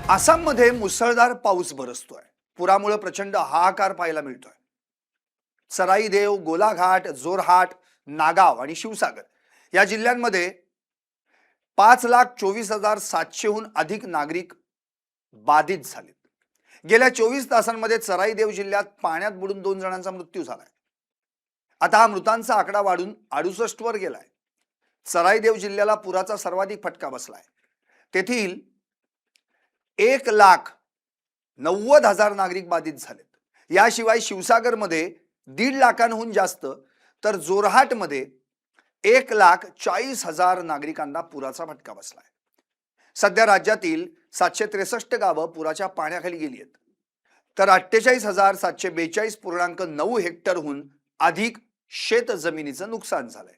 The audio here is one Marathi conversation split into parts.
आसाममध्ये मुसळधार पाऊस बरसतोय. पुरामुळे प्रचंड हाहाकार पाहायला मिळतोय. सराई देव, गोलाघाट, जोरहाट, नागाव आणि शिवसागर या जिल्ह्यांमध्ये 5,24,700हून अधिक नागरिक बाधित झालेत. गेल्या 24 तासांमध्ये सराई देव जिल्ह्यात पाण्यात बुडून 2 जणांचा मृत्यू झालाय. आता हा मृतांचा आकडा वाढून 68 वर गेलाय. सराई देव जिल्ह्याला पुराचा सर्वाधिक फटका बसलाय. तेथील 1,90,000 नागरिक बाधित झालेत. याशिवाय शिवसागरमध्ये 1.5 लाखांहून जास्त, तर जोरहाटमध्ये 1,40,000 नागरिकांना पुराचा फटका बसलाय. सध्या राज्यातील 763 गावं पुराच्या पाण्याखाली गेली आहेत, तर 48,742.9 हेक्टरहून अधिक शेत जमिनीचं नुकसान झालंय.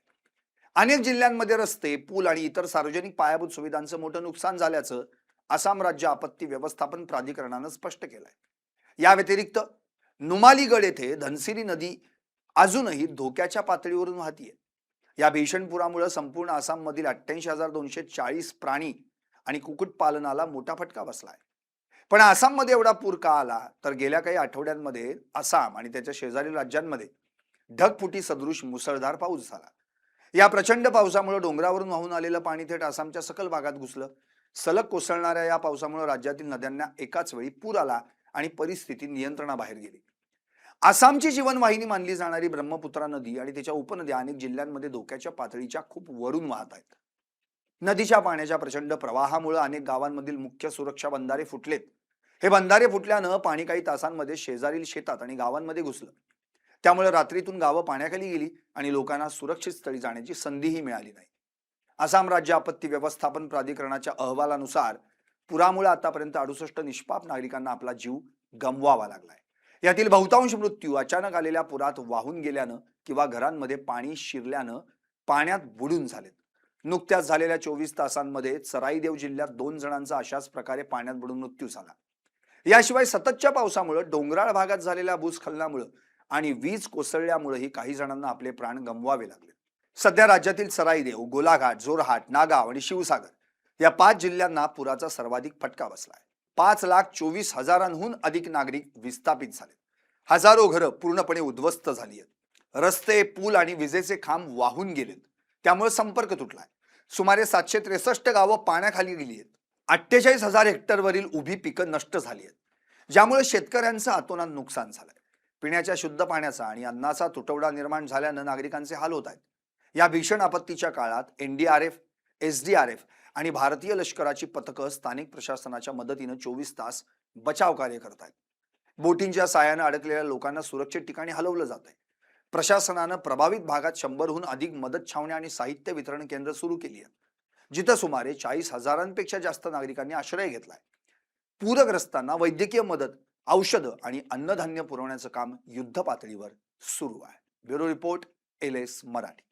अनेक जिल्ह्यांमध्ये रस्ते, पूल आणि इतर सार्वजनिक पायाभूत सुविधांचं मोठं नुकसान झाल्याचं आसाम राज्य आपत्ती व्यवस्थापन प्राधिकरणानं स्पष्ट केलंय. या व्यतिरिक्त नुमालीगड येथे धनसिरी नदी अजूनही धोक्याच्या पातळीवरून वाहतीये. या भीषण पुरामुळे संपूर्ण आसाममधील 88,240 प्राणी आणि कुक्कुटपालनाला मोठा फटका बसलाय. पण आसाममध्ये एवढा पूर का आला, तर गेल्या काही आठवड्यांमध्ये आसाम आणि त्याच्या शेजारील राज्यांमध्ये ढगफुटी सदृश मुसळधार पाऊस झाला. या प्रचंड पावसामुळे डोंगरावरून वाहून आलेलं पाणी थेट आसामच्या सखल भागात घुसलं. सलग कोसळणाऱ्या या पावसामुळे राज्यातील नद्यांना एकाच वेळी पूर आला आणि परिस्थिती नियंत्रणाबाहेर गेली. आसामची जीवनवाहिनी मानली जाणारी ब्रह्मपुत्रा नदी आणि त्याच्या उपनद्या अनेक जिल्ह्यांमध्ये धोक्याच्या पातळीच्या खूप वरून वाहत आहेत. नदीच्या पाण्याच्या प्रचंड प्रवाहामुळे अनेक गावांमधील मुख्य सुरक्षा बंधारे फुटलेत. हे बंधारे फुटल्यानं पाणी काही तासांमध्ये शेजारील शेतात आणि गावांमध्ये घुसलं. त्यामुळे रात्रीतून गावं पाण्याखाली गेली आणि लोकांना सुरक्षित स्थळी जाण्याची संधीही मिळाली नाही. आसाम राज्य आपत्ती व्यवस्थापन प्राधिकरणाच्या अहवालानुसार पुरामुळे आतापर्यंत 68 निष्पाप नागरिकांना आपला जीव गमवावा लागलाय. यातील बहुतांश मृत्यू अचानक आलेल्या पुरात वाहून गेल्यानं किंवा घरांमध्ये पाणी शिरल्यानं पाण्यात बुडून झालेत. नुकत्याच झालेल्या 24 तासांमध्ये सराईदेव जिल्ह्यात 2 जणांचा अशाच प्रकारे पाण्यात बुडून मृत्यू झाला. याशिवाय सततच्या पावसामुळे, डोंगराळ भागात झालेल्या भूस्खलनामुळे आणि वीज कोसळल्यामुळेही काही जणांना आपले प्राण गमवावे लागले. सध्या राज्यातील सराईदेव, गोलाघाट, जोरहाट, नागाव आणि शिवसागर या 5 जिल्ह्यांना पुराचा सर्वाधिक फटका बसलाय. 5,24,000हून अधिक नागरिक विस्थापित झाले. हजारो घरं पूर्णपणे उद्ध्वस्त झाली आहेत. रस्ते, पूल आणि विजेचे खांब वाहून गेलेत. त्यामुळे संपर्क तुटलाय. सुमारे 763 गावं पाण्याखाली गेली आहेत. 48,000 हेक्टरवरील उभी पिकं नष्ट झाली आहेत, ज्यामुळे शेतकऱ्यांचं अतोनात नुकसान झालंय. पिण्याच्या शुद्ध पाण्याचा आणि अन्नाचा तुटवडा निर्माण झाल्यानं नागरिकांचे हाल होत आहेत. या भीषण आपत्तीच्या काळात NDRF, SDRF आणि भारतीय लष्कराची पथकं स्थानिक प्रशासनाच्या मदतीनं 24 तास बचाव कार्य करत आहेत. बोटींच्या साहाय्यानं अडकलेल्या लोकांना सुरक्षित ठिकाणी हलवलं जात आहे. प्रशासनानं प्रभावित भागात 100हून अधिक मदत छावण्या आणि साहित्य वितरण केंद्र सुरू केली आहेत, जिथं सुमारे 40,000पेक्षा जास्त नागरिकांनी आश्रय घेतलाय. पूरग्रस्तांना वैद्यकीय मदत, औषधं आणि अन्नधान्य पुरवण्याचं काम युद्ध पातळीवर सुरू आहे. Bureau report, LS Marathi.